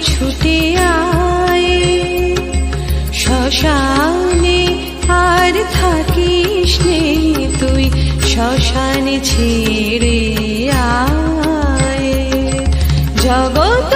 ছুটে আয়, শ্মশানে আর থাকিস নে তুই, শ্মশানে ছেড়ে আয়। জগত